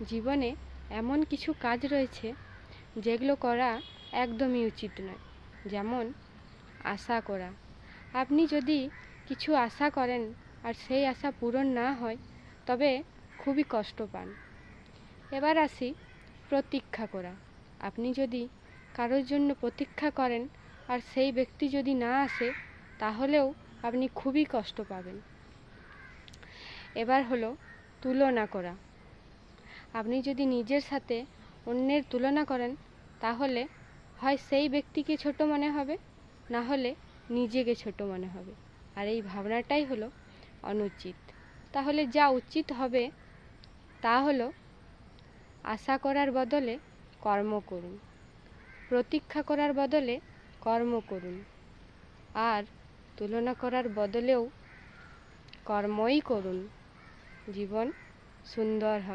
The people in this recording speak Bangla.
জীবনে এমন কিছু কাজ রয়েছে যেগুলো করা একদমই উচিত নয়। যেমন আশা করা। আপনি যদি কিছু আশা করেন আর সেই আশা পূরণ না হয় তবে খুবই কষ্ট পান। এবার আসি প্রতীক্ষা করা। আপনি যদি কারোর জন্য প্রতীক্ষা করেন আর সেই ব্যক্তি যদি না আসে তাহলেও আপনি খুবই কষ্ট পাবেন। এবার হলো তুলনা করা। আপনি যদি নিজের সাথে অন্যের তুলনা করেন তাহলে হয় সেই ব্যক্তিকে ছোট মনে হবে, না হলে নিজেকে ছোট মনে হবে। আর এই ভাবনাটাই হলো অনুচিত। তাহলে যা উচিত হবে তা হলো আশা করার বদলে কর্ম করুন, প্রতীক্ষা করার বদলে কর্ম করুন, আর তুলনা করার বদলেও কর্মই করুন। জীবন সুন্দর হবে।